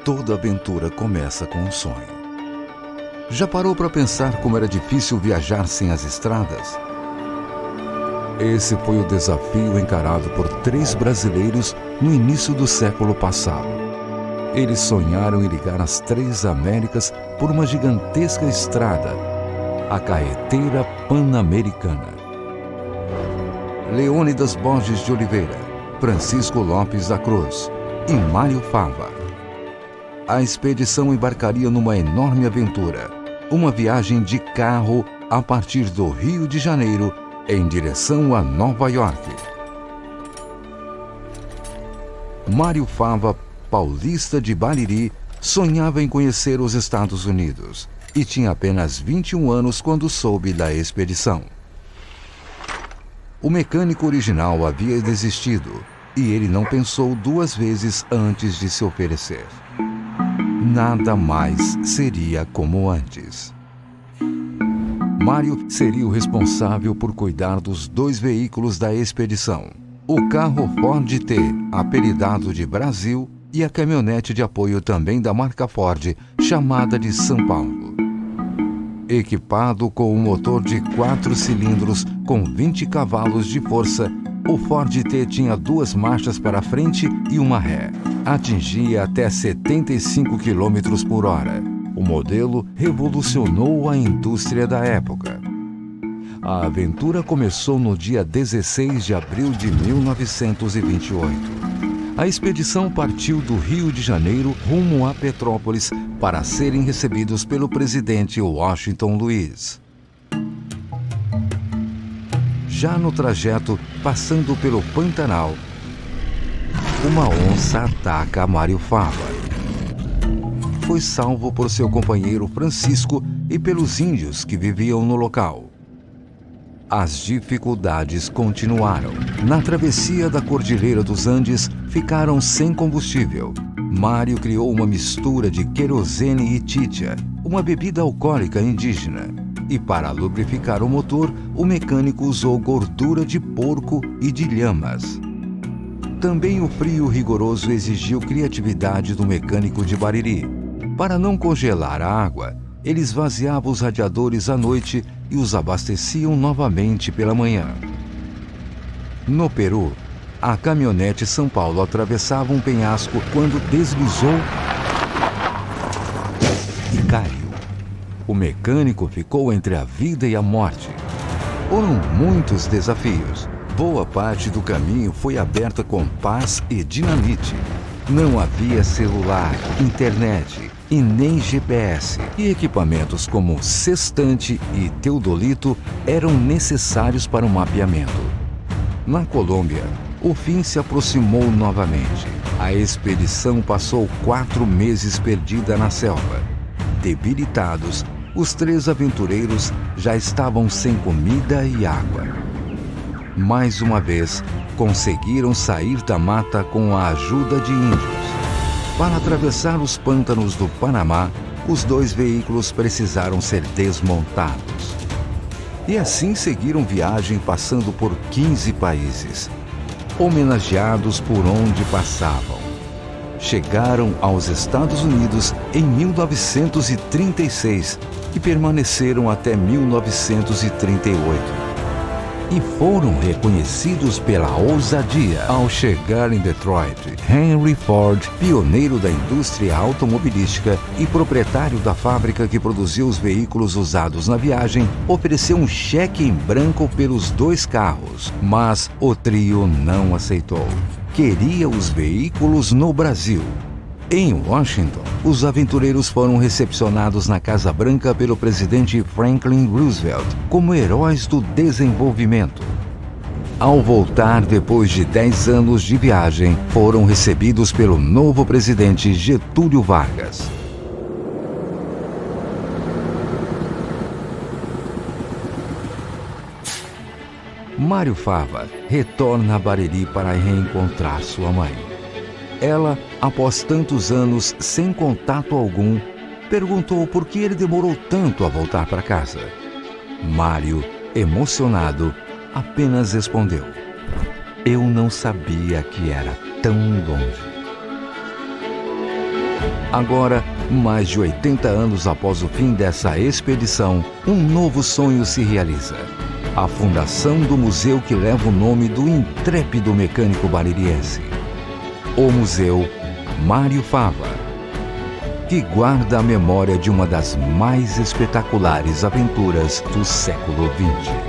Toda aventura começa com um sonho. Já parou para pensar como era difícil viajar sem as estradas? Esse foi o desafio encarado por 3 brasileiros no início do século passado. Eles sonharam em ligar as 3 Américas por uma gigantesca estrada, a Carretera Pan-Americana. Leônidas Borges de Oliveira, Francisco Lopes da Cruz e Mário Fava. A expedição embarcaria numa enorme aventura, uma viagem de carro a partir do Rio de Janeiro em direção a Nova York. Mário Fava, paulista de Bariri, sonhava em conhecer os Estados Unidos e tinha apenas 21 anos quando soube da expedição. O mecânico original havia desistido e ele não pensou 2 vezes antes de se oferecer. Nada mais seria como antes. Mário seria o responsável por cuidar dos 2 veículos da expedição: o carro Ford T, apelidado de Brasil, e a caminhonete de apoio também da marca Ford, chamada de São Paulo. Equipado com um motor de 4 cilindros com 20 cavalos de força, o Ford T tinha 2 marchas para frente e uma ré. Atingia até 75 km por hora. O modelo revolucionou a indústria da época. A aventura começou no dia 16 de abril de 1928. A expedição partiu do Rio de Janeiro rumo a Petrópolis para serem recebidos pelo presidente Washington Luiz. Já no trajeto, passando pelo Pantanal, uma onça ataca Mário Fava. Foi salvo por seu companheiro Francisco e pelos índios que viviam no local. As dificuldades continuaram. Na travessia da Cordilheira dos Andes, ficaram sem combustível. Mário criou uma mistura de querosene e chicha, uma bebida alcoólica indígena. E para lubrificar o motor, o mecânico usou gordura de porco e de lhamas. Também o frio rigoroso exigiu criatividade do mecânico de Bariri. Para não congelar a água, ele esvaziava os radiadores à noite e os abasteciam novamente pela manhã. No Peru, a caminhonete São Paulo atravessava um penhasco quando deslizou e caiu. O mecânico ficou entre a vida e a morte. Foram muitos desafios. Boa parte do caminho foi aberta com pás e dinamite. Não havia celular, internet e nem GPS. E equipamentos como sextante e teodolito eram necessários para o mapeamento. Na Colômbia, o fim se aproximou novamente. A expedição passou 4 meses perdida na selva. Debilitados, os 3 aventureiros já estavam sem comida e água. Mais uma vez, conseguiram sair da mata com a ajuda de índios. Para atravessar os pântanos do Panamá, os 2 veículos precisaram ser desmontados. E assim seguiram viagem passando por 15 países, homenageados por onde passavam. Chegaram aos Estados Unidos em 1936 e permaneceram até 1938. E foram reconhecidos pela ousadia. Ao chegar em Detroit, Henry Ford, pioneiro da indústria automobilística e proprietário da fábrica que produziu os veículos usados na viagem, ofereceu um cheque em branco pelos 2 carros, mas o trio não aceitou. Queria os veículos no Brasil. Em Washington, os aventureiros foram recepcionados na Casa Branca pelo presidente Franklin Roosevelt como heróis do desenvolvimento. Ao voltar depois de 10 anos de viagem, foram recebidos pelo novo presidente Getúlio Vargas. Mário Fava retorna a Bariri para reencontrar sua mãe. Ela, após tantos anos sem contato algum, perguntou por que ele demorou tanto a voltar para casa. Mário, emocionado, apenas respondeu: "Eu não sabia que era tão longe." Agora, mais de 80 anos após o fim dessa expedição, um novo sonho se realiza. A fundação do museu que leva o nome do intrépido mecânico baririense. O Museu Mário Fava, que guarda a memória de uma das mais espetaculares aventuras do século XX.